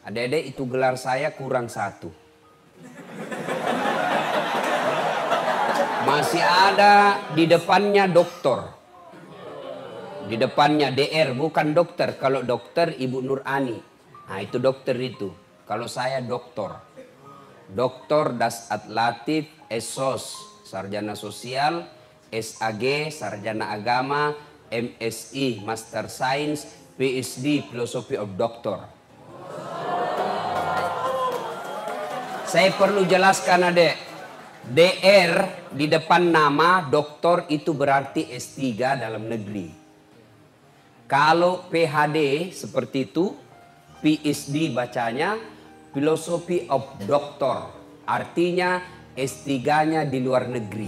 Adik-adik, itu gelar saya kurang satu. Masih ada di depannya doktor. Di depannya DR, bukan dokter. Kalau dokter Ibu Nur Ani. Nah itu dokter itu. Kalau saya doktor. Doktor Dasat Latif SOS, Sarjana Sosial, SAG, Sarjana Agama, MSI, Master Science, PhD, Philosophy of Doctor. Saya perlu jelaskan adek. DR di depan nama doktor itu berarti S3 dalam negeri. Kalau PhD seperti itu, PhD bacanya Philosophy of Doctor. Artinya S3-nya di luar negeri.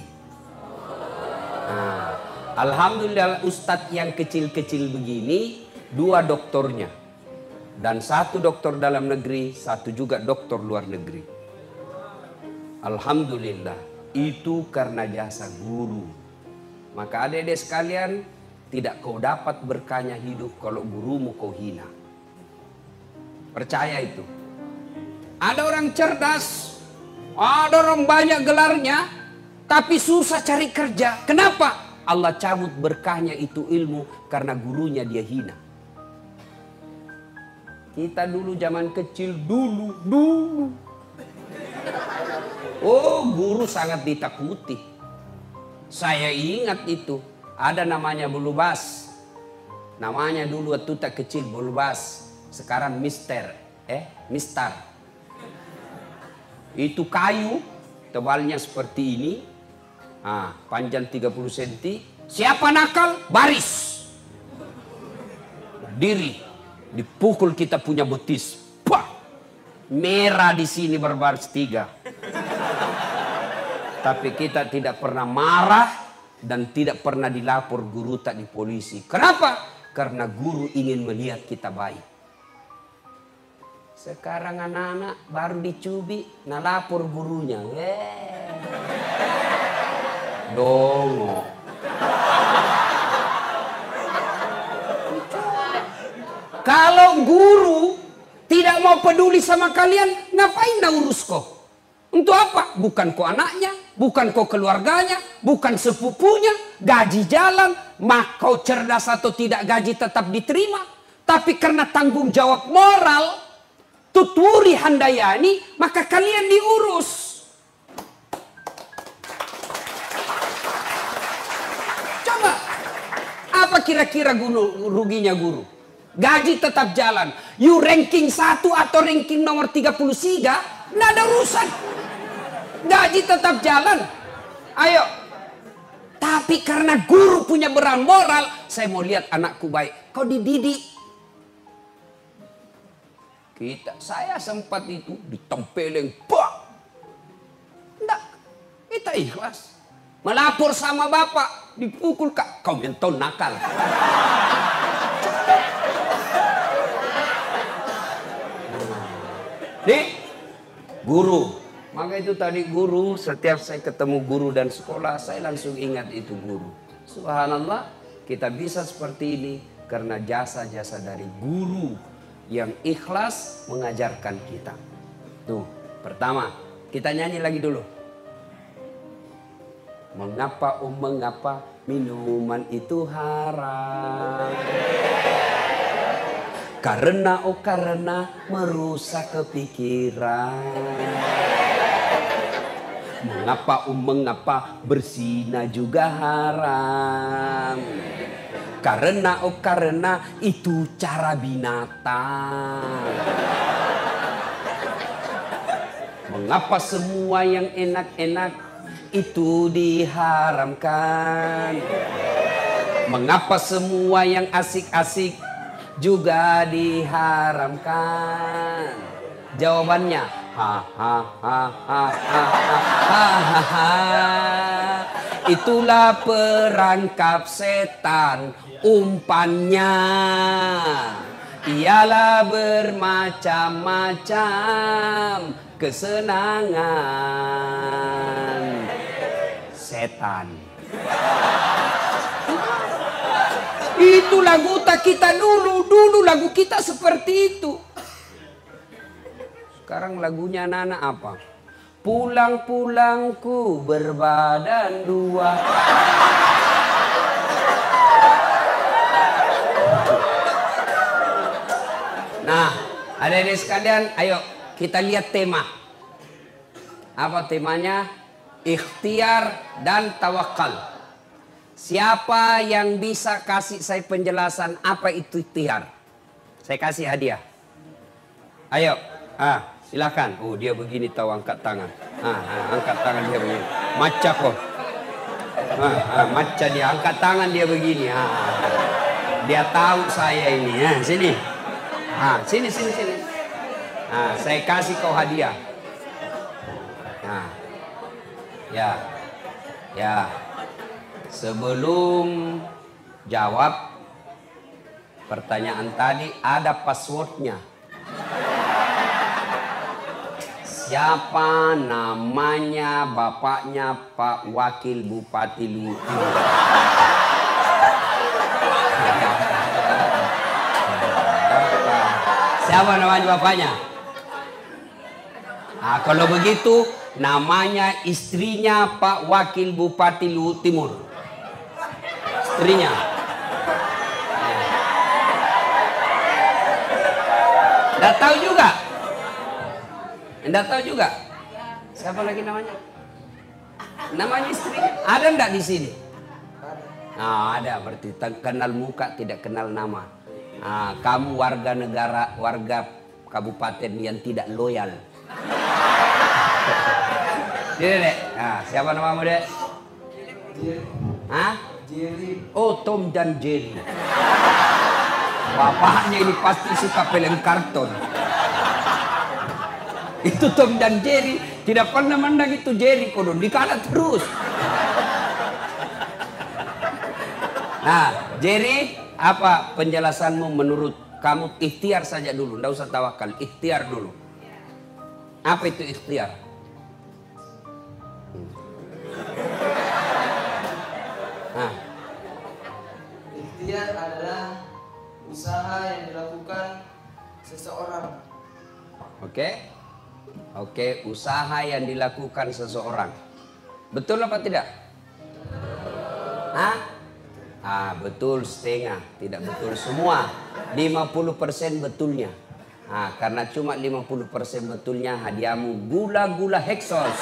Nah, alhamdulillah ustadz yang kecil-kecil begini, 2 doktornya. Dan 1 doktor dalam negeri, 1 juga doktor luar negeri. Alhamdulillah, itu karena jasa guru. Maka adik-adik sekalian, tidak kau dapat berkahnya hidup kalau gurumu kau hina. Percaya itu. Ada orang cerdas, ada orang banyak gelarnya, tapi susah cari kerja. Kenapa? Allah cabut berkahnya itu ilmu karena gurunya dia hina. Kita dulu zaman kecil, dulu. Oh, guru sangat ditakuti. Saya ingat itu. Ada namanya Bulubas. Namanya dulu waktu tak kecil Bulubas. Sekarang Mister. Itu kayu. Tebalnya seperti ini. Panjang 30 cm. Siapa nakal? Baris. Diri. Dipukul kita punya betis. Pah! Merah di sini berbaris 3. Tapi kita tidak pernah marah dan tidak pernah dilapor guru tak di polisi. Kenapa? Karena guru ingin melihat kita baik. Sekarang anak-anak baru dicubit, nalapor gurunya. Dongo. Kalau guru tidak mau peduli sama kalian, ngapain dah urus kau? Untuk apa? Bukan kau anaknya, bukan kau keluarganya, bukan sepupunya, gaji jalan, mak kau cerdas atau tidak gaji tetap diterima. Tapi karena tanggung jawab moral, tuturi handayani, maka kalian diurus. Coba, apa kira-kira ruginya guru? Gaji tetap jalan. You ranking 1 atau ranking nomor 33, nggak ada urusan. Gaji tetap jalan. Ayo. Tapi karena guru punya beran moral, saya mau lihat anakku baik. Kau dididik. Saya sempat itu ditempeleng. Enggak. Kita ikhlas. Melapor sama bapak. Dipukul kak. Kau menton nakal. Nih. Guru. Maka itu tadi guru, setiap saya ketemu guru dan sekolah, saya langsung ingat itu guru. Subhanallah, kita bisa seperti ini karena jasa-jasa dari guru yang ikhlas mengajarkan kita. Tuh, pertama, kita nyanyi lagi dulu. Mengapa minuman itu haram? Karena merusak kepikiran. Mengapa berzina juga haram? Karena itu cara binatang. Mengapa semua yang enak-enak itu diharamkan? Mengapa semua yang asik-asik juga diharamkan? Jawabannya, itulah perangkap setan, umpannya ialah bermacam-macam kesenangan setan. Itu lagu kita dulu lagu kita seperti itu. Sekarang lagunya anak-anak apa? Pulang-pulangku berbadan dua. Nah, adik-adik sekalian, ayo kita lihat tema. Apa temanya? Ikhtiar dan tawakal. Siapa yang bisa kasih saya penjelasan apa itu ikhtiar? Saya kasih hadiah. Ayo, silakan. Oh, dia begini tahu, angkat tangan. Angkat tangan dia begini. Maca kok. Maca dia, angkat tangan dia begini. Dia tahu saya ini. Sini. Sini. Saya kasih kau hadiah. Ya. Sebelum jawab pertanyaan tadi, ada passwordnya. Siapa namanya bapaknya Pak Wakil Bupati Lutu? Siapa namanya bapaknya? Kalau begitu namanya istrinya Pak Wakil Bupati Luhut Timur. Istrinya. Nggak tahu juga? Nggak tahu juga? Siapa lagi namanya? Namanya istrinya. Ada nggak di sini? Ada, berarti kenal muka tidak kenal nama. Kamu warga negara, warga kabupaten yang tidak loyal. Dek. Siapa namamu, Dek? Jerry. Oh, Tom dan Jerry. Bapaknya ini pasti suka film kartun. Itu Tom dan Jerry. Tidak pernah mandang itu Jerry, kodon dikalah terus. Nah, Jerry, apa penjelasanmu menurut kamu? Ikhtiar saja dulu, tidak usah tawakal. Ikhtiar dulu. Apa itu ikhtiar? Ikhtiar adalah usaha yang dilakukan seseorang. Oke, usaha yang dilakukan seseorang. Betul apa tidak? Betul setengah, tidak betul semua. 50% betulnya. Karena cuma 50% betulnya, hadiahmu gula-gula Hexos.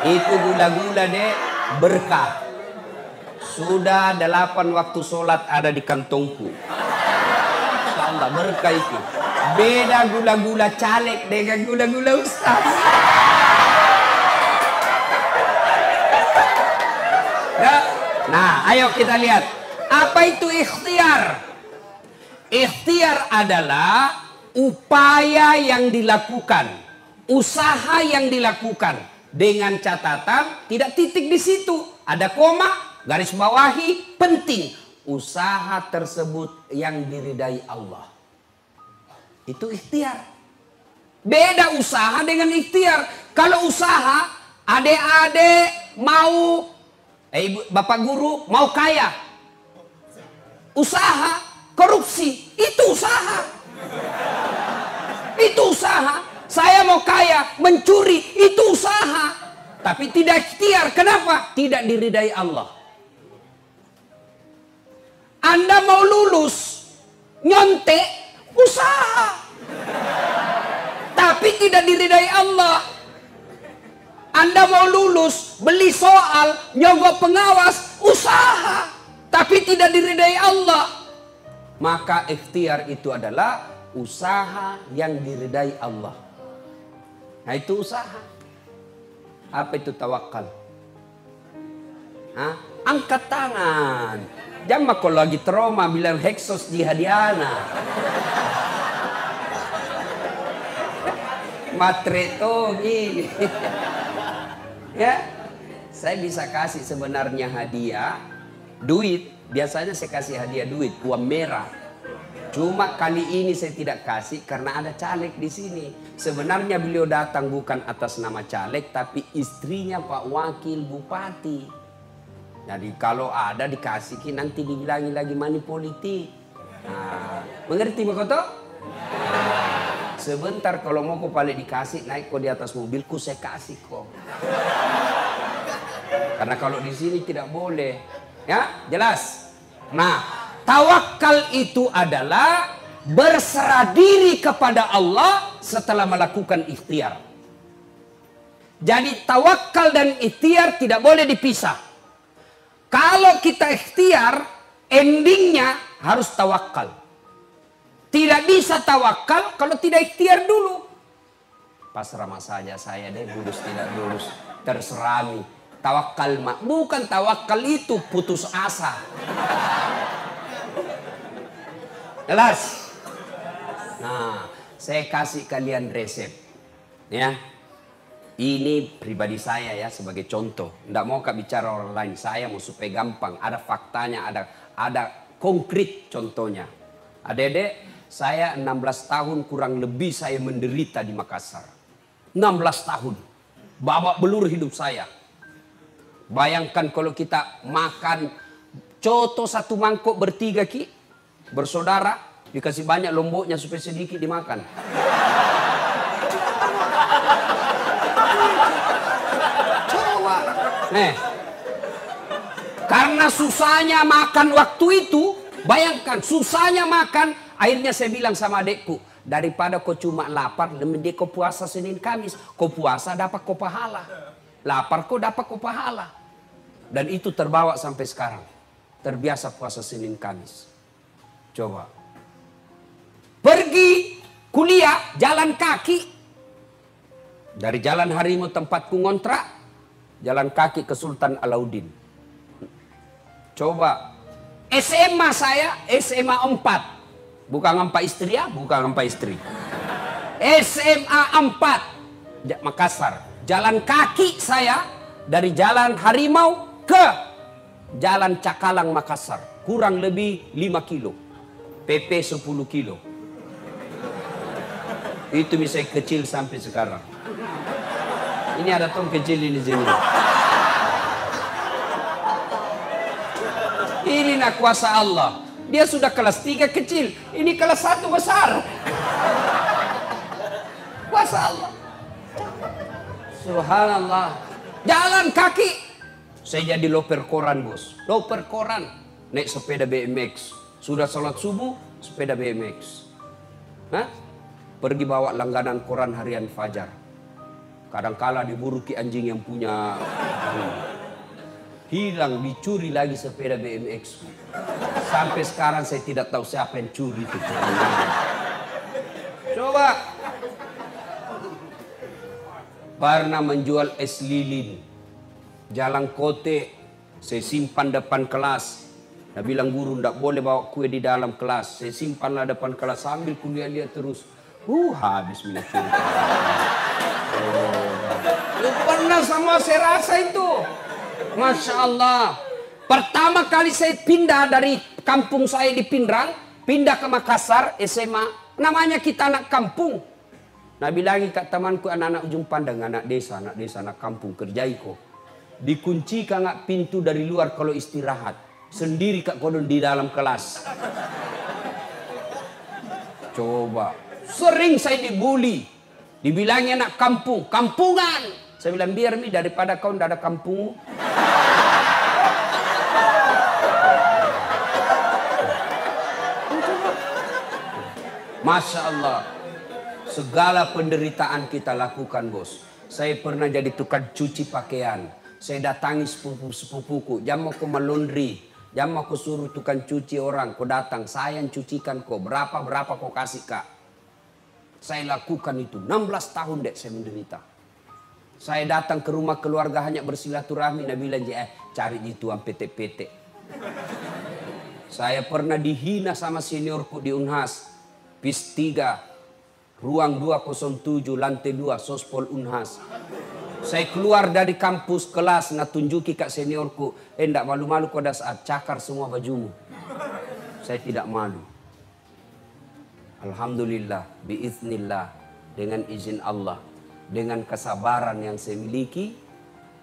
Itu gula-gula deh, berkah. Sudah 8 waktu sholat ada di kantongku. Insya berkah itu. Beda gula-gula caleg dengan gula-gula ustaz. Nah, ayo kita lihat. Apa itu ikhtiar? Ikhtiar adalah upaya yang dilakukan, usaha yang dilakukan. Dengan catatan tidak titik di situ, ada koma, garis bawahi, penting usaha tersebut yang diridai Allah. Itu ikhtiar. Beda usaha dengan ikhtiar. Kalau usaha, adik-adik mau, bapak guru mau kaya, usaha korupsi, itu usaha. Itu usaha. Saya mau kaya, mencuri, itu usaha. Tapi tidak ikhtiar. Kenapa? Tidak diridai Allah. Anda mau lulus, nyontek, usaha. Tapi tidak diridai Allah. Anda mau lulus, beli soal, nyogok pengawas, usaha. Tapi tidak diridai Allah. Maka ikhtiar itu adalah usaha yang diridai Allah. Nah, itu usaha. Apa itu tawakal? Angkat tangan. Jangan kalau lagi trauma bilang Hexos jihadiana. Matre tuh gini. Ya, saya bisa kasih sebenarnya hadiah duit. Biasanya saya kasih hadiah duit, uang merah. Cuma kali ini saya tidak kasih karena ada caleg di sini. Sebenarnya beliau datang bukan atas nama caleg, tapi istrinya Pak Wakil Bupati. Jadi kalau ada dikasih nanti dibilangi lagi money politik. Nah, mengerti Pak Koto? Sebentar kalau mau kau paling dikasih naik kau di atas mobilku saya kasih kok. Karena kalau di sini tidak boleh. Ya, jelas. Nah, tawakal itu adalah berserah diri kepada Allah setelah melakukan ikhtiar. Jadi tawakal dan ikhtiar tidak boleh dipisah. Kalau kita ikhtiar, endingnya harus tawakal. Tidak bisa tawakal kalau tidak ikhtiar dulu. Pasrah saja saya deh, lulus tidak lulus. Terserah nih. Tawakal bukan tawakal itu putus asa. Jelas? Nah, saya kasih kalian resep. Ya. Ini pribadi saya ya sebagai contoh. Tidak mau bicara orang lain. Saya mau supaya gampang. Ada faktanya, ada konkret contohnya. Adik-adik, saya 16 tahun kurang lebih saya menderita di Makassar. 16 tahun. Babak belur hidup saya. Bayangkan kalau kita makan coto satu mangkok bertiga ki. Bersaudara, dikasih banyak lomboknya supaya sedikit dimakan. Coba. Karena susahnya makan waktu itu, bayangkan susahnya makan, akhirnya saya bilang sama adekku, daripada kau cuma lapar, lebih kau puasa Senin Kamis, kau puasa dapat kau pahala. Lapar kau dapat kau pahala. Dan itu terbawa sampai sekarang. Terbiasa puasa Senin Kamis. Coba. Pergi kuliah jalan kaki. Dari Jalan Harimau tempatku ngontrak, jalan kaki ke Sultan Alauddin. Coba. SMA saya, SMA 4. Bukan 4 istri ya, bukan 4 istri. SMA 4 Makassar. Jalan kaki saya dari Jalan Harimau ke Jalan Cakalang Makassar. Kurang lebih 5 kilo. PP 10 kilo. Itu bisa kecil sampai sekarang. Ini ada tong kecil ini sini. Ini nak kuasa Allah. Dia sudah kelas 3 kecil. Ini kelas 1 besar. Kuasa Allah. Subhanallah. Jalan kaki. Saya jadi loper koran bos. Loper koran. Naik sepeda BMX. Sudah sholat subuh, sepeda BMX. Hah? Pergi bawa langganan koran harian Fajar. Kadangkala diburu ki anjing yang punya. Hilang, dicuri lagi sepeda BMX. Sampai sekarang saya tidak tahu siapa yang curi itu. Coba. Pernah menjual es lilin. Jalan Kote, saya simpan depan kelas. Dia bilang guru tidak boleh bawa kue di dalam kelas. Saya simpanlah depan kelas sambil kuliah lihat terus. Habis minyak curut. Pernah sama saya rasa itu. Masya Allah. Pertama kali saya pindah dari kampung saya di Pindrang, pindah ke Makassar, SMA. Namanya kita anak kampung. Nah bilangi kat temanku anak-anak ujung pandang, anak desa, anak kampung, kerjai kok. Dikunci kak pintu dari luar kalau istirahat. Sendiri kak kodon di dalam kelas. Coba. Sering saya dibully. Dibilangnya anak kampung, kampungan. Saya bilang biar mi daripada kau tidak ada kampung. Masya Allah. Segala penderitaan kita lakukan bos. Saya pernah jadi tukang cuci pakaian. Saya datangi sepupuku. Jam aku melundri. Jam aku suruh tukang cuci orang. Kau datang. Saya yang cucikan kau. Berapa kau kasih kak. Saya lakukan itu. 16 tahun dek saya menderita. Saya datang ke rumah keluarga hanya bersilaturahmi. Dia bilang cari tuan PT-PT. Saya pernah dihina sama seniorku di Unhas. PIS 3. Ruang 207 lantai 2 Sospol Unhas. Saya keluar dari kampus kelas nak tunjuki kat seniorku, ndak malu-malu kau dah saat cakar semua bajumu. Saya tidak malu. Alhamdulillah, biiznillah, dengan izin Allah, dengan kesabaran yang saya miliki,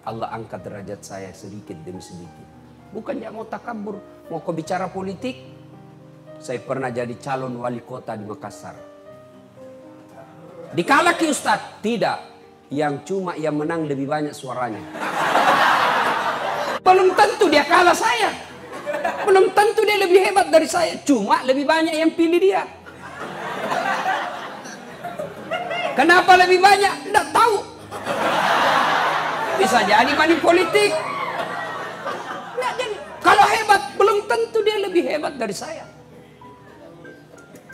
Allah angkat derajat saya sedikit demi sedikit. Bukan dia mau takabur, mau kau bicara politik. Saya pernah jadi calon wali kota di Makassar. Dikalaki Ustadz? Tidak. Yang cuma yang menang lebih banyak suaranya. Belum tentu dia kalah saya. Belum tentu dia lebih hebat dari saya. Cuma lebih banyak yang pilih dia. Kenapa lebih banyak? Tidak tahu. Bisa jadi money politik. Nggak, kalau hebat, belum tentu dia lebih hebat dari saya.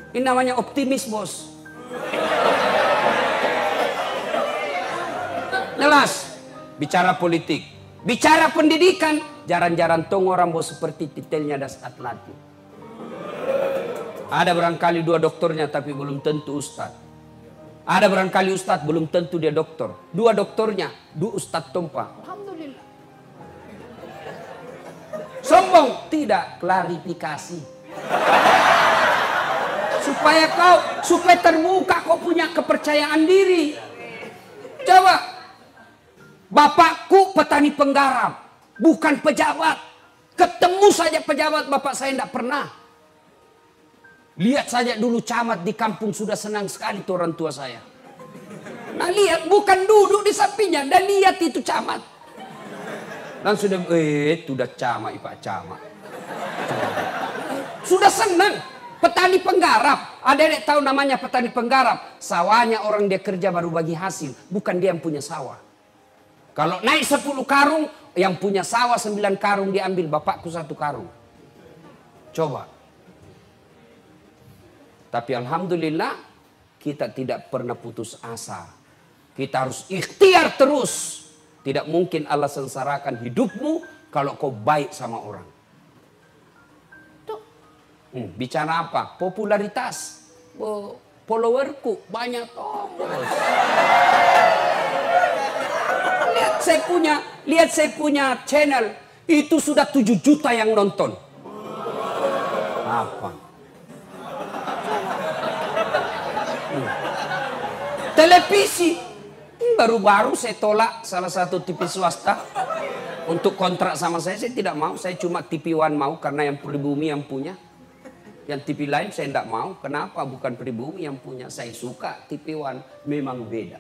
Ini namanya optimis, bos. Jelas. Bicara politik. Bicara pendidikan. Jarang-jarang tong orang bos seperti titelnya Das Atlati. Ada barangkali 2 doktornya tapi belum tentu ustad. Ada barangkali ustad belum tentu dia doktor. 2 doktornya, 2 ustad tompa. Alhamdulillah. Sombong? Tidak, klarifikasi. Supaya terbuka kau punya kepercayaan diri. Coba, bapakku petani penggarap, bukan pejabat. Ketemu saja pejabat bapak saya tidak pernah. Lihat saja dulu camat di kampung sudah senang sekali tuh orang tua saya. Nah lihat, bukan duduk di sampingnya, dan lihat itu camat. Dan sudah, sudah camat, Pak camat. Sudah senang. Petani penggarap, adik-adik tahu namanya petani penggarap. Sawahnya orang dia kerja baru bagi hasil, bukan dia yang punya sawah. Kalau naik 10 karung, yang punya sawah 9 karung diambil, bapakku 1 karung. Coba. Tapi alhamdulillah kita tidak pernah putus asa. Kita harus ikhtiar terus. Tidak mungkin Allah sengsarakan hidupmu kalau kau baik sama orang. Bicara apa? Popularitas. Followerku banyak lihat saya punya channel. Itu sudah 7 juta yang nonton. Apa? Televisi. Baru-baru saya tolak salah satu TV swasta. Untuk kontrak sama saya tidak mau. Saya cuma TV One mau karena yang pribumi yang punya. Yang TV lain saya tidak mau. Kenapa? Bukan pribumi yang punya. Saya suka TV One. Memang beda.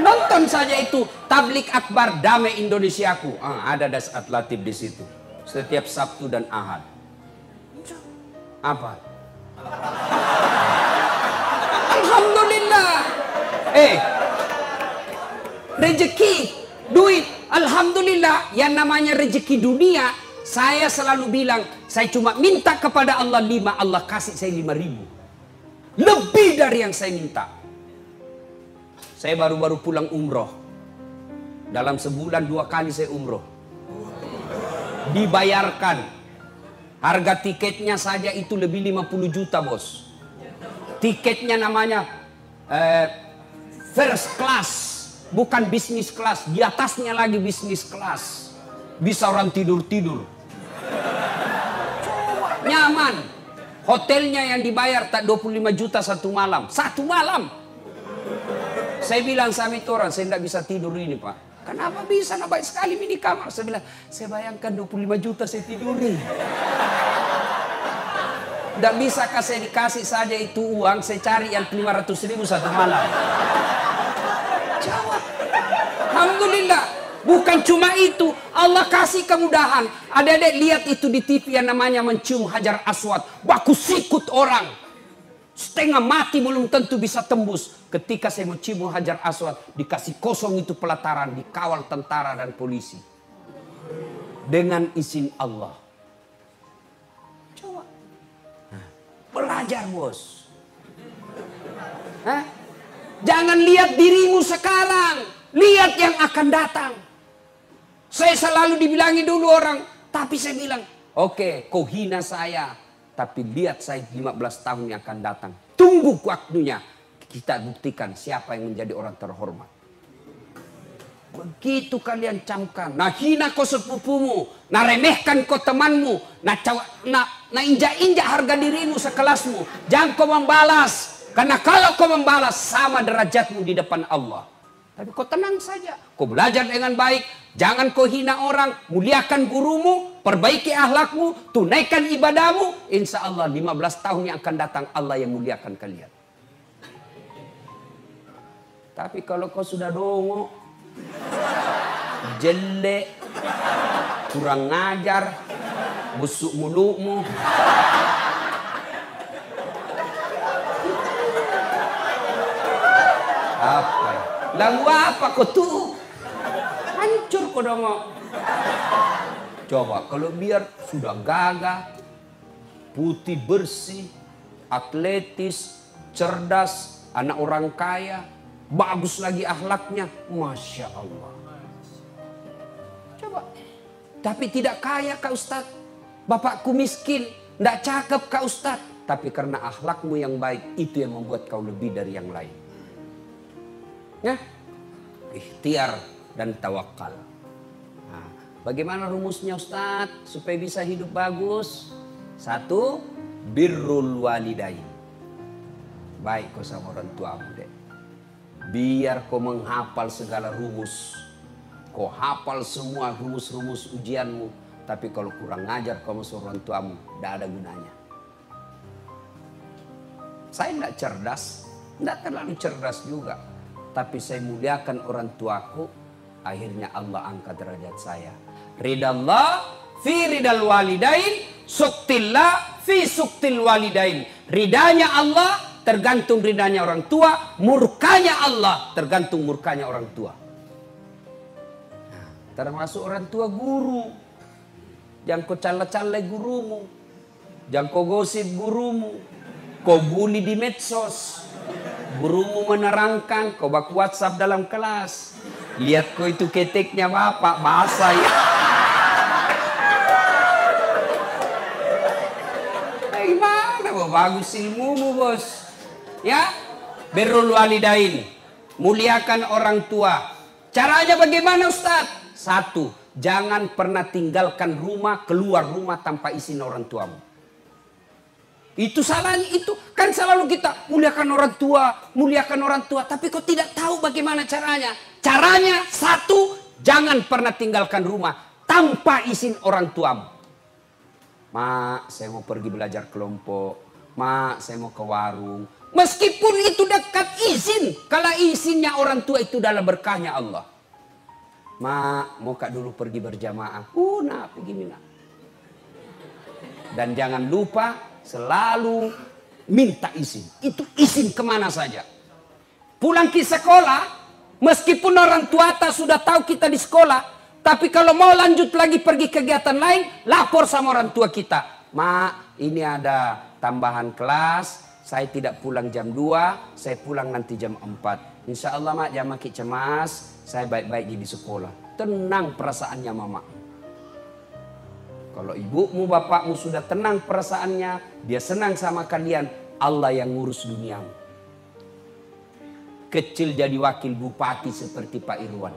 Nonton saja itu tablik akbar damai Indonesiaku. Ada Das Atlatif di situ. Setiap Sabtu dan Ahad. Apa? Alhamdulillah. Rezeki, duit. Alhamdulillah, yang namanya rezeki dunia, saya selalu bilang, saya cuma minta kepada Allah 5, Allah kasih saya 5.000. Lebih dari yang saya minta. Saya baru-baru pulang umroh. Dalam sebulan 2 kali saya umroh. Dibayarkan. Harga tiketnya saja itu lebih 50 juta, bos. Tiketnya namanya first class. Bukan bisnis kelas, di atasnya lagi bisnis kelas. Bisa orang tidur-tidur. Nyaman. Hotelnya yang dibayar tak 25 juta 1 malam. 1 malam. Saya bilang sama itu orang, saya tidak bisa tidur ini Pak. Kenapa bisa? Nah, baik sekali ini kamar. Saya bilang, saya bayangkan 25 juta saya tiduri. Tidak bisakah saya dikasih saja itu uang, saya cari yang 500.000 1 malam. Jawab. Alhamdulillah. Bukan cuma itu. Allah kasih kemudahan. Adik-adik lihat itu di TV yang namanya mencium Hajar Aswad. Baku sikut orang. Setengah mati belum tentu bisa tembus. Ketika saya mencium Hajar Aswad. Dikasih kosong itu pelataran. Dikawal tentara dan polisi. Dengan izin Allah. Coba. Belajar bos. Jangan lihat dirimu sekarang. Lihat yang akan datang. Saya selalu dibilangi dulu orang. Tapi saya bilang, oke, kau hina saya. Tapi lihat saya 15 tahun yang akan datang. Tunggu waktunya. Kita buktikan siapa yang menjadi orang terhormat. begitu kalian camkan. Nah hina kau sepupumu, nah remehkan kau temanmu, nah injak-injak harga dirimu sekelasmu. Jangan kau membalas, karena kalau kau membalas sama derajatmu di depan Allah. Tapi kau tenang saja, kau belajar dengan baik, jangan kau hina orang, muliakan gurumu, perbaiki akhlakmu, tunaikan ibadahmu. Insya Allah 15 tahun yang akan datang Allah yang muliakan kalian. Tapi kalau kau sudah dongo, jelek, kurang ngajar, busuk mulutmu, apa? Lalu apa kau tuh? Hancur kau dongo. Coba kalau biar sudah gagah, putih bersih, atletis, cerdas, anak orang kaya, bagus lagi akhlaknya, Masya Allah. Coba. Tapi tidak kaya Kak Ustadz. Bapakku miskin, tidak cakep Kak Ustadz. Tapi karena akhlakmu yang baik, itu yang membuat kau lebih dari yang lain. Ya, ikhtiar dan tawakal. Nah, bagaimana rumusnya Ustadz supaya bisa hidup bagus? 1, birrul walidain. Baik kau sama orang tuamu deh. Biar kau menghafal segala rumus. Kau hafal semua rumus-rumus ujianmu. Tapi kalau kurang ngajar kamu sama orang tuamu, tidak ada gunanya. Saya tidak cerdas, tidak terlalu cerdas juga. Tapi saya muliakan orang tuaku, akhirnya Allah angkat derajat saya. Ridallah fi ridal walidain, suktillah fi suktil walidain. Ridanya Allah tergantung ridanya orang tua, murkanya Allah tergantung murkanya orang tua. Nah, termasuk orang tua guru. Jangan kau cala-cala gurumu, jangan kau gosip gurumu, kau bully di medsos. Gurumu menerangkan, kau bak WhatsApp dalam kelas. Lihat kau itu keteknya bapak, bahasa ya. Gimana bagus ilmumu bos. Ya, birrul walidain, muliakan orang tua. Caranya bagaimana Ustaz? 1, jangan pernah tinggalkan rumah, keluar rumah tanpa izin orang tuamu. Itu salahnya, itu kan selalu kita muliakan orang tua, tapi kau tidak tahu bagaimana caranya. Caranya 1, jangan pernah tinggalkan rumah tanpa izin orang tuamu. Mak, saya mau pergi belajar kelompok. Mak, saya mau ke warung. Meskipun itu dekat izin, kalau izinnya orang tua itu dalam berkahnya Allah. Mak, mau kak dulu pergi berjamaah. Nah, pergi mina. Dan jangan lupa selalu minta izin. Itu izin kemana saja. Pulang ke sekolah, meskipun orang tua sudah tahu kita di sekolah, tapi kalau mau lanjut lagi pergi kegiatan lain, lapor sama orang tua kita. Mak, ini ada tambahan kelas, saya tidak pulang jam 2, saya pulang nanti jam 4. Insya Allah mak, jangan makin cemas, saya baik-baik di sekolah. Tenang perasaannya mama. Kalau ibumu, bapakmu sudah tenang perasaannya, dia senang sama kalian, Allah yang ngurus duniamu. Kecil jadi wakil bupati seperti Pak Irwan.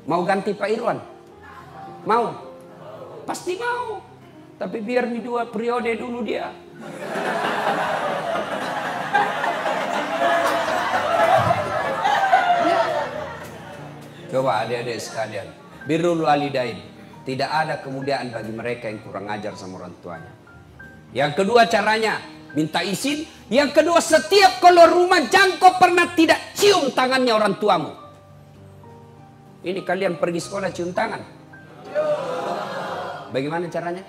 Mau ganti Pak Irwan? Mau? Pasti mau. Tapi biar di 2 periode dulu dia. Ya. Coba adik-adik sekalian, birrul walidain. Tidak ada kemuliaan bagi mereka yang kurang ajar sama orang tuanya. Yang kedua caranya, minta izin. Yang kedua, setiap keluar rumah jangan kau pernah tidak cium tangannya orang tuamu. Ini kalian pergi sekolah cium tangan. Bagaimana caranya?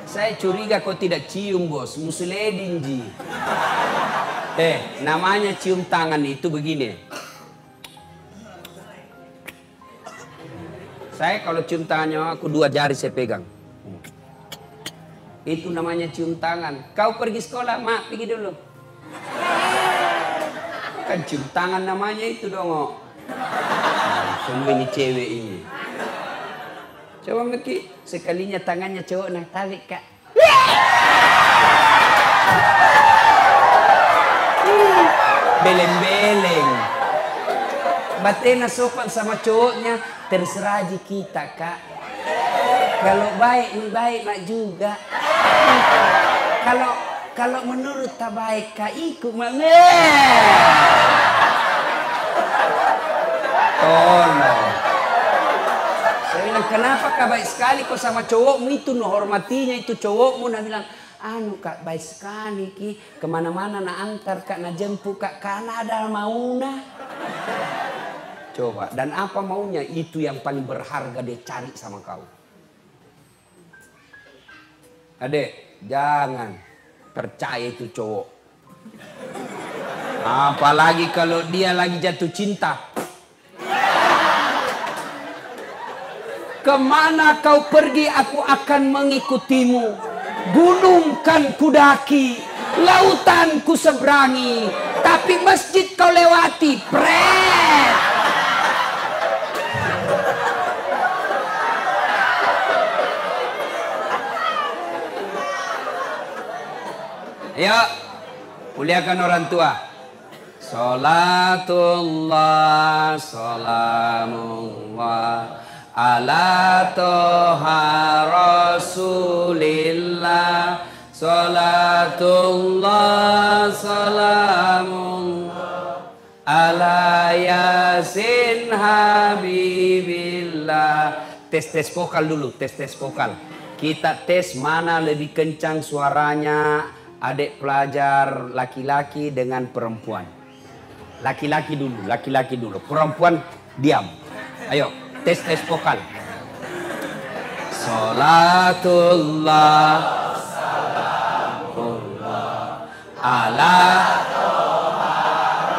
Saya curiga kau tidak cium bos, musuledin ji. Namanya cium tangan itu begini. Saya kalau cium tangannya aku 2 jari saya pegang. Itu namanya cium tangan. Kau pergi sekolah, mak pergi dulu. Kan cium tangan namanya itu dong. Semua ini cewek ini. Coba Meki, sekalinya tangannya cowok, nah tarik kak. Beleng-beleng. batena sopan sama cowoknya, terserah aja kita, Kak. Kalau baik mak juga. Kalau menurut tak baik, Kak, ikut mak. Tolong. Saya bilang, kenapa Kak baik sekali kok sama cowokmu itu, no hormatinya itu cowokmu. Nah bilang, anu Kak baik sekali ki, kemana-mana na antar Kak, na jemput Kak, karena ada mauna. Coba, dan apa maunya itu yang paling berharga dia cari sama kau. Adek, jangan percaya itu cowok. Apalagi kalau dia lagi jatuh cinta. Kemana kau pergi aku akan mengikutimu. Gunung kan kudaki, lautan ku seberangi, tapi masjid kau lewati, pret. Ayo, muliakan orang tua. Salatullah, salamullah ala toha rasulillah. Salatullah, salamullah ala yasin habibillah. Tes vokal dulu, tes vokal. Kita tes mana lebih kencang suaranya adik pelajar laki-laki dengan perempuan. Laki-laki dulu, perempuan diam. Ayo, tes vokal. Salatullah, salamullah ala toha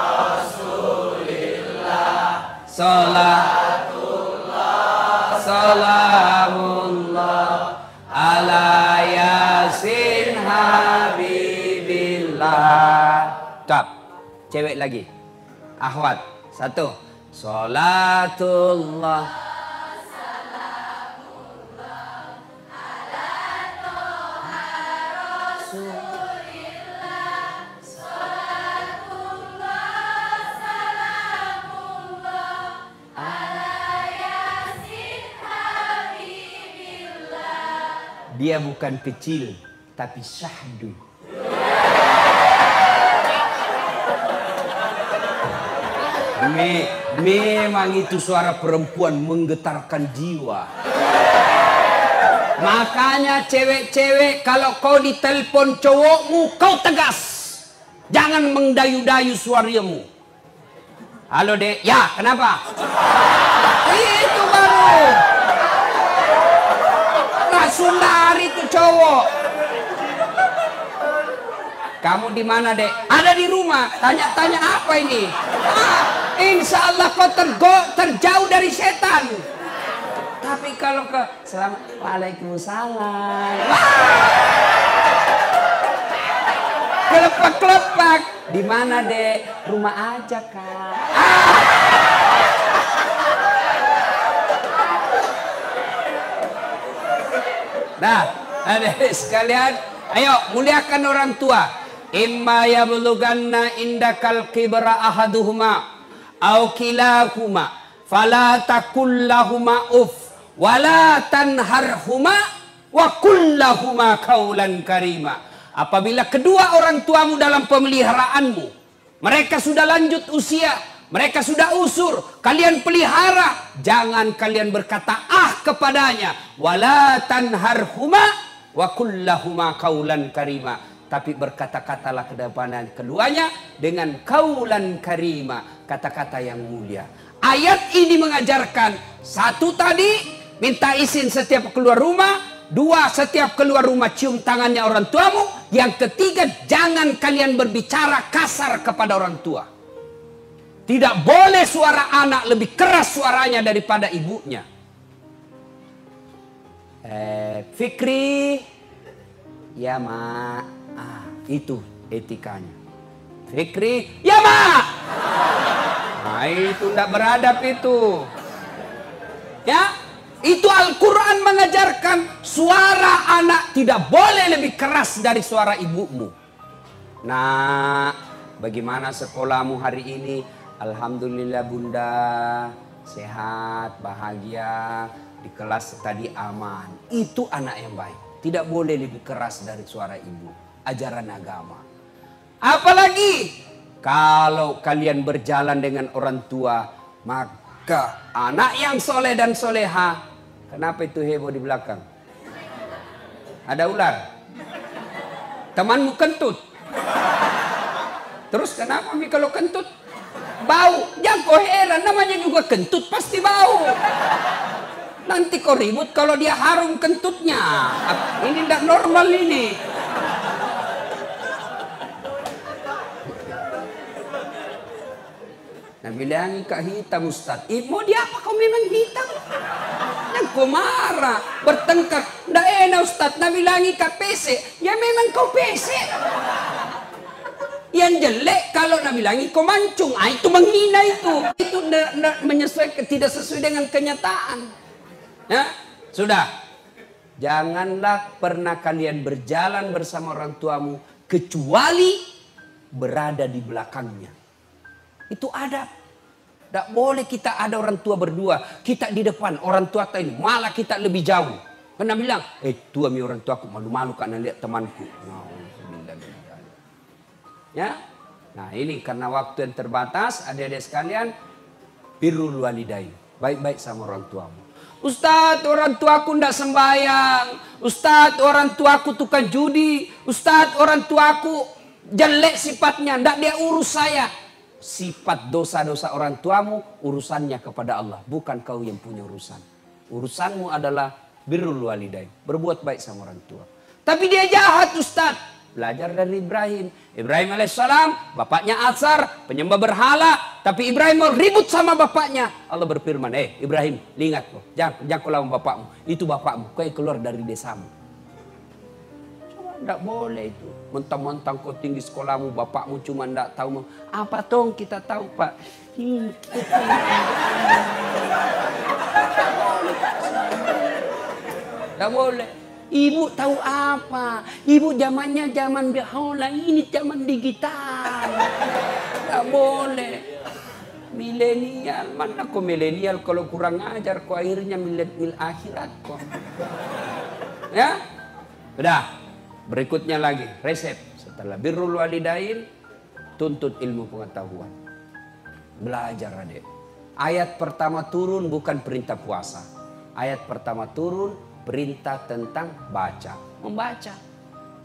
rasulillah. Salatullah, salamullah ala yasin habibillah. Tap, cewek lagi. Ahwat, satu. Salatullah, salamullah ala toha rasulillah. Salatullah, salamullah ala yasin habibillah. Dia bukan kecil, tapi syahdu. Memang itu suara perempuan menggetarkan jiwa. Makanya cewek-cewek kalau kau ditelepon cowokmu, kau tegas. Jangan mengdayu-dayu suaramu. Halo dek, ya kenapa? Itu baru. Langsung lari tuh cowok. Kamu di mana dek? Ada di rumah. Tanya-tanya apa ini? Insya Allah kau terjauh dari setan. Tapi kalau ke Waalaikumsalam. Kelepak-kelepak. Di mana dek? Rumah aja Kak. Nah, adik sekalian, ayo muliakan orang tua. Imma yablughanna indakal kibra ahaduhuma aw kilahuma fala taqul lahumā uff wala tanharhuma wa qul lahumā qawlan karima. Apabila kedua orang tuamu dalam pemeliharaanmu, mereka sudah lanjut usia, mereka sudah usur, kalian pelihara, jangan kalian berkata ah kepadanya, wala tanharhuma wa qul lahumā qawlan karima. Tapi berkata-katalah kedepan keduanya dengan kaulan karima, kata-kata yang mulia. Ayat ini mengajarkan, satu tadi minta izin setiap keluar rumah, dua setiap keluar rumah cium tangannya orang tuamu, yang ketiga jangan kalian berbicara kasar kepada orang tua. Tidak boleh suara anak lebih keras suaranya daripada ibunya. Fikri, ya mak. Itu etikanya. Fikri, ya mak. Nah itu tidak beradab itu. Ya, itu Al-Quran mengajarkan suara anak tidak boleh lebih keras dari suara ibumu. Nah, bagaimana sekolahmu hari ini? Alhamdulillah bunda, sehat, bahagia, di kelas tadi aman. Itu anak yang baik. Tidak boleh lebih keras dari suara ibu. Ajaran agama. Apalagi kalau kalian berjalan dengan orang tua, maka anak yang soleh dan soleha. Kenapa itu heboh di belakang? Ada ular? Temanmu kentut? Terus kenapa Mi kalau kentut? Bau. Jangan kau heran, namanya juga kentut pasti bau. Nanti kau ribut kalau dia harum kentutnya. Ini tidak normal ini. Nah bilang Kak hitam Ustaz. Mau dia apa kau memang hitam? Yang kau marah, bertengkar. Nggak enak Ustaz. Nah bilangi Kak pesek. Ya memang kau pesek. Yang jelek kalau nak bilangi kau mancung. Itu menghina itu. Itu menyesuaikan, tidak sesuai dengan kenyataan. Ya, sudah. Janganlah pernah kalian berjalan bersama orang tuamu kecuali berada di belakangnya. Itu adab. Tidak boleh kita ada orang tua berdua, kita di depan, orang tua ini malah kita lebih jauh. Pernah bilang, tua mi orang tuaku malu-malu karena lihat temanku. Ya, nah ini karena waktu yang terbatas, adik-adik sekalian, birrul walidain, baik-baik sama orang tuamu. Ustadz, orang tuaku ndak sembahyang. Ustadz, orang tuaku tukang judi. Ustadz, orang tuaku jelek sifatnya, ndak dia urus saya. Sifat dosa-dosa orang tuamu urusannya kepada Allah, bukan kau yang punya urusan. Urusanmu adalah birrul walidain, berbuat baik sama orang tua. Tapi dia jahat Ustadz. Belajar dari Ibrahim. Ibrahim alaihissalam, bapaknya Azar, penyembah berhala. Tapi Ibrahim mau ribut sama bapaknya. Allah berfirman, Ibrahim, ingat kau. Jangan kau lawan bapakmu. Itu bapakmu, kau yang keluar dari desamu. Coba, tidak boleh itu. Mentang-mentang kau tinggi sekolahmu, bapakmu cuma tidak tahu. Apa tong kita tahu Pak? Tidak boleh. Ibu tahu apa? Ibu zamannya zaman dahulu, ini zaman digital. Tak boleh. Milenial, mana kok milenial kalau kurang ajar kok akhirnya milenial akhirat kok. Ya? Sudah. Berikutnya lagi, resep. Setelah birrul walidain, tuntut ilmu pengetahuan. Belajar adik. Ayat pertama turun bukan perintah puasa. Ayat pertama turun perintah tentang baca, membaca.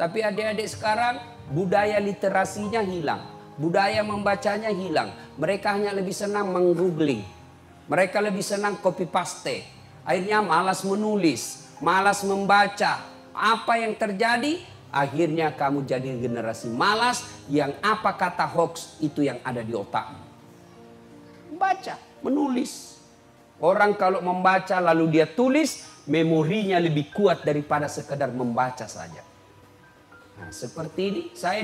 Tapi adik-adik sekarang budaya literasinya hilang, budaya membacanya hilang. Mereka hanya lebih senang menggoogling, mereka lebih senang copy paste. Akhirnya malas menulis, malas membaca. Apa yang terjadi? Akhirnya kamu jadi generasi malas yang apa kata hoax itu yang ada di otakmu. Membaca, menulis. Orang kalau membaca lalu dia tulis, memorinya lebih kuat daripada sekedar membaca saja. Nah, seperti ini, saya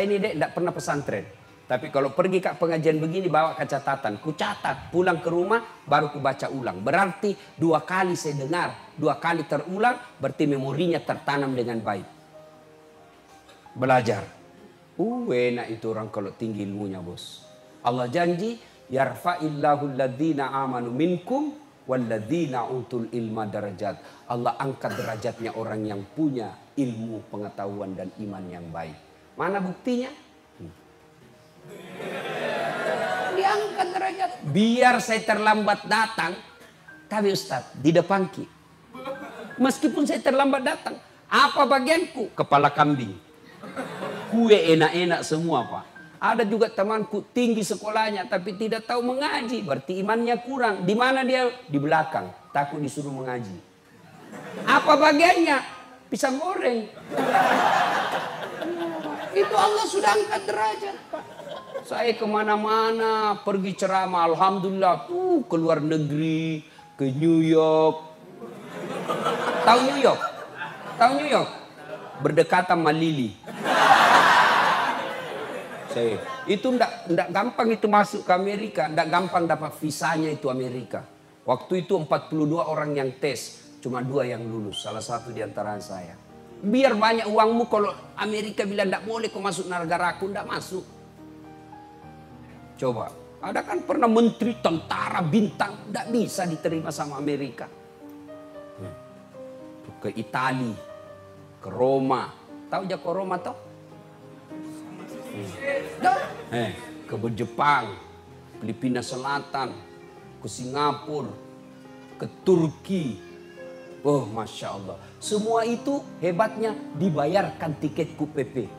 ini tidak pernah pesantren. Tapi kalau pergi ke pengajian begini bawa ke catatan. Ku catat, pulang ke rumah baru ku baca ulang. Berarti 2 kali saya dengar, 2 kali terulang, berarti memorinya tertanam dengan baik. Belajar. Enak itu orang kalau tinggi ilmunya bos. Allah janji, yarfa'illahu alladhina amanu minkum walladzina utul ilma darajat. Allah angkat derajatnya orang yang punya ilmu, pengetahuan dan iman yang baik. Mana buktinya? Diangkat derajat. Biar saya terlambat datang, tapi Ustaz di depanki. Meskipun saya terlambat datang, apa bagianku? Kepala kambing. Kue enak-enak semua Pak. Ada juga temanku tinggi sekolahnya tapi tidak tahu mengaji. Berarti imannya kurang. Di mana dia? Di belakang. Takut disuruh mengaji. Apa bagiannya? Pisang goreng. Itu Allah sudah angkat derajat Pak. Saya kemana-mana pergi ceramah. Alhamdulillah. Ke luar negeri. Ke New York. Tahu New York? Tahu New York? Berdekatan sama Lili. Itu ndak gampang itu masuk ke Amerika, ndak gampang dapat visanya itu Amerika. Waktu itu 42 orang yang tes, cuma 2 yang lulus, salah satu di antara saya. Biar banyak uangmu kalau Amerika bilang ndak boleh kau masuk negara aku, ndak masuk. Coba, Ada kan pernah menteri tentara bintang, tidak bisa diterima sama Amerika. Ke Itali, ke Roma, tahu aja ke Roma toh? Ke Jepang, Filipina Selatan, ke Singapura, ke Turki. Oh, Masya Allah. Semua itu hebatnya dibayarkan tiket KUPP.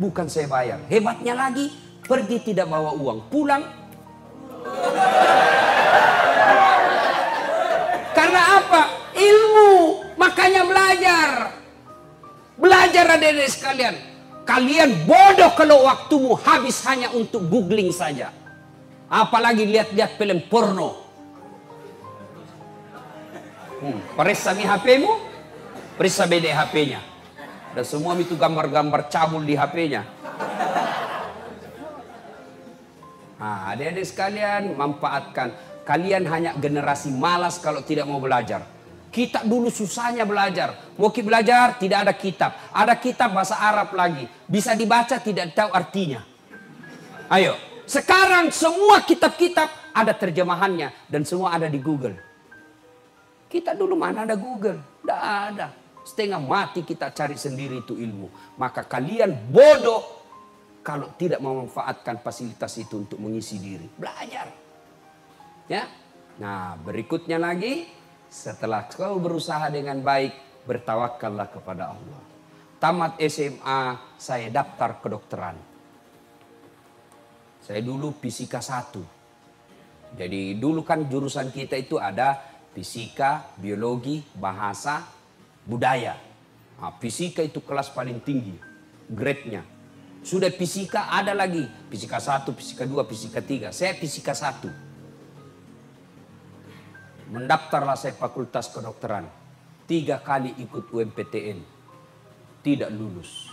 Bukan saya bayar. Hebatnya lagi, pergi tidak bawa uang, pulang. Karena apa? Ilmu, makanya belajar. Belajar adik-adik sekalian. Kalian bodoh kalau waktumu habis hanya untuk googling saja. Apalagi lihat-lihat film porno. Periksa mi HP-mu, periksa BD HP-nya. Dan semua itu gambar-gambar cabul di HP-nya. Nah, adik-adik sekalian, manfaatkan. Kalian hanya generasi malas kalau tidak mau belajar. Kita dulu susahnya belajar. Mau belajar, tidak ada kitab. Ada kitab bahasa Arab lagi. Bisa dibaca, tidak tahu artinya. Ayo, sekarang semua kitab-kitab ada terjemahannya. Dan semua ada di Google. Kita dulu mana ada Google? Tidak ada. Setengah mati kita cari sendiri itu ilmu. Maka kalian bodoh kalau tidak memanfaatkan fasilitas itu untuk mengisi diri. Belajar. Ya. Nah, berikutnya lagi, setelah kau berusaha dengan baik, bertawakallah kepada Allah. Tamat SMA, saya daftar kedokteran. Saya dulu fisika 1. Jadi dulu kan jurusan kita itu ada fisika, biologi, bahasa, budaya. Nah, fisika itu kelas paling tinggi, grade-nya. Sudah fisika ada lagi, fisika 1, fisika 2, fisika 3. Saya fisika 1. Mendaftarlah saya fakultas kedokteran. 3 kali ikut UMPTN. Tidak lulus.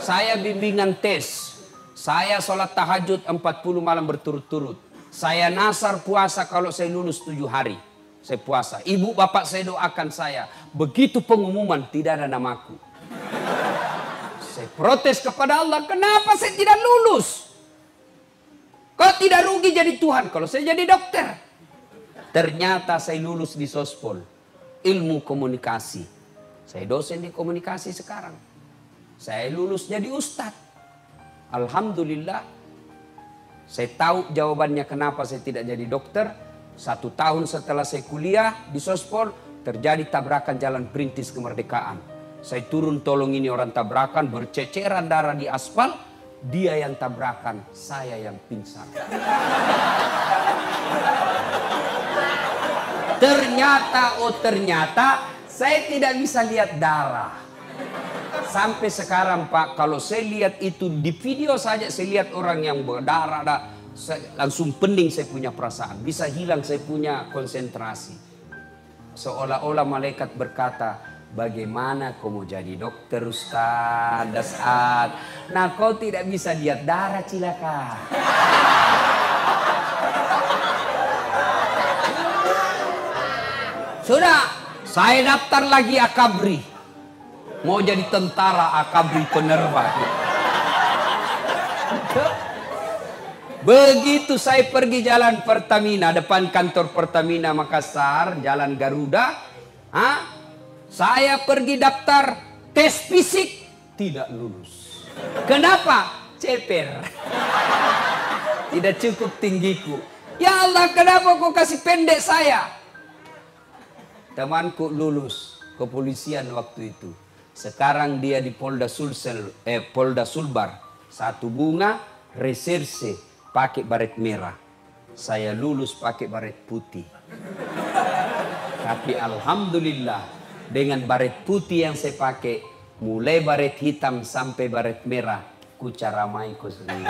Saya bimbingan tes. Saya sholat tahajud 40 malam berturut-turut. Saya nasar puasa kalau saya lulus 7 hari. Saya puasa. Ibu bapak saya doakan saya. Begitu pengumuman tidak ada namaku. Saya protes kepada Allah. Kenapa saya tidak lulus? Kok tidak rugi jadi Tuhan kalau saya jadi dokter? Ternyata saya lulus di Sospol. Ilmu komunikasi. Saya dosen di komunikasi sekarang. Saya lulus jadi ustadz. Alhamdulillah. Saya tahu jawabannya kenapa saya tidak jadi dokter. 1 tahun setelah saya kuliah di Sospol, terjadi tabrakan jalan perintis kemerdekaan. Saya turun tolong ini orang tabrakan, berceceran darah di aspal. Dia yang tabrakan, saya yang pingsan. Ternyata saya tidak bisa lihat darah. Sampai sekarang Pak, kalau saya lihat itu di video saja, saya lihat orang yang berdarah, langsung pening saya punya perasaan. Bisa hilang saya punya konsentrasi. Seolah-olah malaikat berkata, bagaimana kau mau jadi dokter Ustaz Dasat? Nah kau tidak bisa lihat darah cilaka. Sudah, saya daftar lagi Akabri. Mau jadi tentara Akabri penerbang. Begitu saya pergi jalan Pertamina, depan kantor Pertamina Makassar, jalan Garuda. Saya pergi daftar tes fisik, tidak lulus. Kenapa? Ceper. Tidak cukup tinggiku. Ya Allah, kenapa kau kasih pendek saya? Temanku lulus kepolisian waktu itu. Sekarang dia di Polda Sulbar. 1 bunga reserse pakai baret merah. Saya lulus pakai baret putih. Tapi alhamdulillah dengan baret putih yang saya pakai, mulai baret hitam sampai baret merah, ku caramai ku sendiri.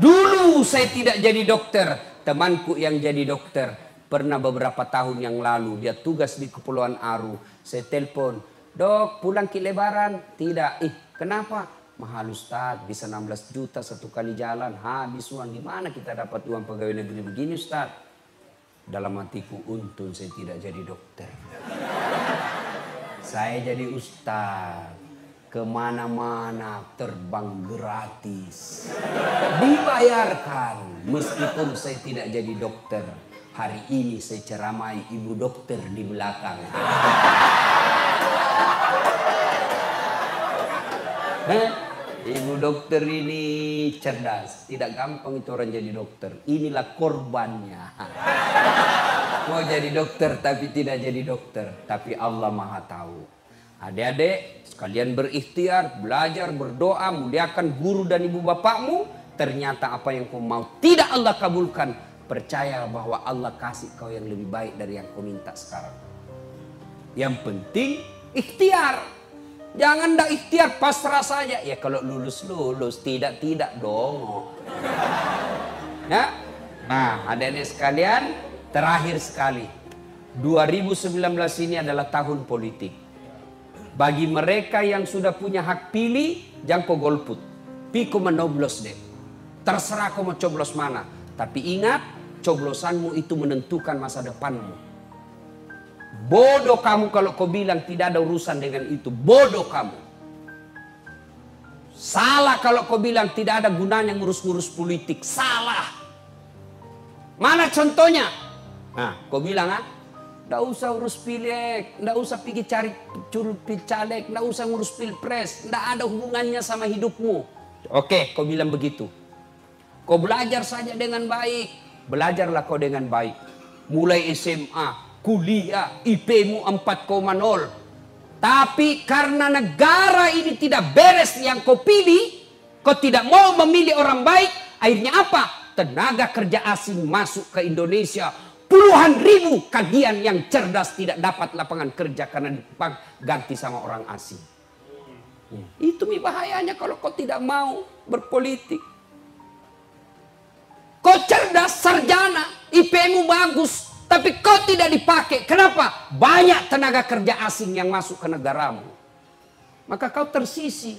Dulu saya tidak jadi dokter. Temanku yang jadi dokter. Pernah beberapa tahun yang lalu. Dia tugas di Kepulauan Aru. Saya telepon. Dok, pulang ke Lebaran? Tidak. Kenapa? Mahal Ustaz. Bisa 16 juta 1 kali jalan. Habis uang. Di mana kita dapat uang pegawai negeri begini Ustaz? Dalam hatiku, untung saya tidak jadi dokter. Saya jadi ustaz. Kemana-mana terbang gratis. Dibayarkan. Meskipun saya tidak jadi dokter. Hari ini saya ceramai ibu dokter di belakang. Ibu dokter ini cerdas. Tidak gampang itu orang jadi dokter. Inilah korbannya. Mau jadi dokter tapi tidak jadi dokter. Tapi Allah Maha tahu. Adik-adik sekalian berikhtiar, belajar, berdoa, muliakan guru dan ibu bapakmu. Ternyata apa yang kau mau tidak Allah kabulkan. Percaya bahwa Allah kasih kau yang lebih baik dari yang kau minta sekarang. Yang penting ikhtiar. Jangan dah ikhtiar pasrah saja. Ya kalau lulus, tidak dong. Ya. Nah, adik-adik sekalian, terakhir sekali. 2019 ini adalah tahun politik. Bagi mereka yang sudah punya hak pilih, jangan kau golput. Piko menoblos deh. Terserah kau mau coblos mana. Tapi ingat, coblosanmu itu menentukan masa depanmu. Bodoh kamu kalau kau bilang tidak ada urusan dengan itu. Bodoh kamu. Salah kalau kau bilang tidak ada gunanya ngurus-ngurus politik. Salah. Mana contohnya? Nah, kau bilang nggak usah urus pileg, nggak usah pergi cari caleg, nggak usah ngurus pilpres, nggak ada hubungannya sama hidupmu. Oke, kau bilang begitu. Kau belajar saja dengan baik, belajarlah kau dengan baik. Mulai SMA, kuliah, IP-mu 4,0. Tapi karena negara ini tidak beres yang kau pilih, kau tidak mau memilih orang baik, akhirnya apa? Tenaga kerja asing masuk ke Indonesia. Puluhan ribu kalian yang cerdas tidak dapat lapangan kerja karena diganti sama orang asing. Itu bahayanya kalau kau tidak mau berpolitik. Kau cerdas, sarjana, IP-mu bagus, tapi kau tidak dipakai. Kenapa? Banyak tenaga kerja asing yang masuk ke negaramu. Maka kau tersisi.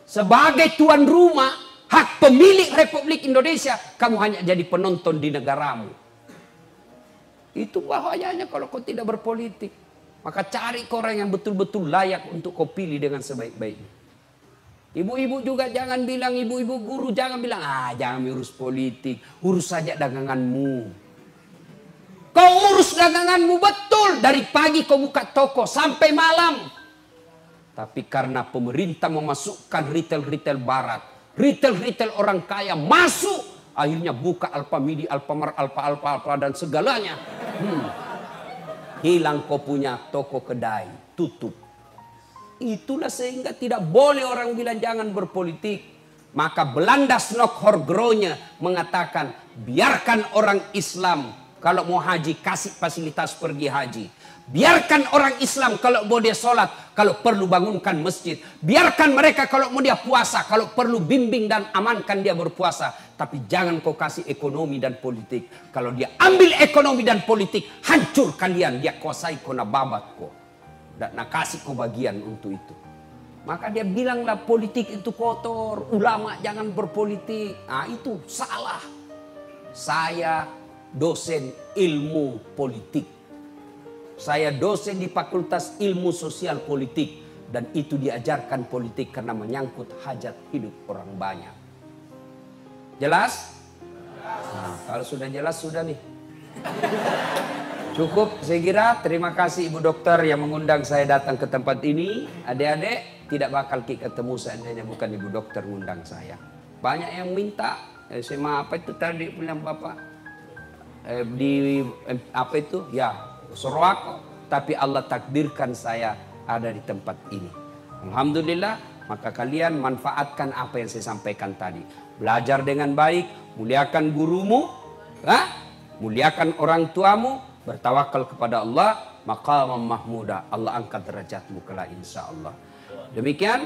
Sebagai tuan rumah, hak pemilik Republik Indonesia, kamu hanya jadi penonton di negaramu. Itu bahayanya kalau kau tidak berpolitik. Maka cari orang yang betul-betul layak untuk kau pilih dengan sebaik-baiknya. Ibu-ibu juga jangan bilang, ibu-ibu guru jangan bilang, jangan urus politik, urus saja daganganmu. Kau urus daganganmu betul, dari pagi kau buka toko sampai malam. Tapi karena pemerintah memasukkan retail-retail barat, retail-retail orang kaya masuk, akhirnya buka Alfamidi, Alfamart, Alfa dan segalanya. Hilang kau punya toko kedai, tutup. Itulah sehingga tidak boleh orang bilang jangan berpolitik. Maka Belanda Snok-Horgronya mengatakan biarkan orang Islam kalau mau haji kasih fasilitas pergi haji. Biarkan orang Islam kalau mau dia sholat, kalau perlu bangunkan masjid. Biarkan mereka kalau mau dia puasa, kalau perlu bimbing dan amankan dia berpuasa. Tapi jangan kau kasih ekonomi dan politik. Kalau dia ambil ekonomi dan politik, hancur kalian. Dia kuasai kau na babat kau. Dan nak kasih kau bagian untuk itu. Maka dia bilanglah politik itu kotor. Ulama jangan berpolitik. Nah itu salah. Saya dosen ilmu politik. Saya dosen di Fakultas Ilmu Sosial Politik. Dan itu diajarkan politik karena menyangkut hajat hidup orang banyak. Jelas? Nah, kalau sudah jelas sudah nih. Cukup saya kira. Terima kasih Ibu Dokter yang mengundang saya datang ke tempat ini. Adik-adik tidak bakal ketemu seandainya bukan Ibu Dokter mengundang saya. Banyak yang minta. SMA apa itu tadi bilang Bapak? Di apa itu? Ya. Sorowako, tapi Allah takdirkan saya ada di tempat ini. Alhamdulillah, maka kalian manfaatkan apa yang saya sampaikan tadi. Belajar dengan baik, muliakan gurumu, muliakan orang tuamu, bertawakal kepada Allah, maqamam mahmuda. Allah angkat derajatmu kelak insya Allah. Demikian.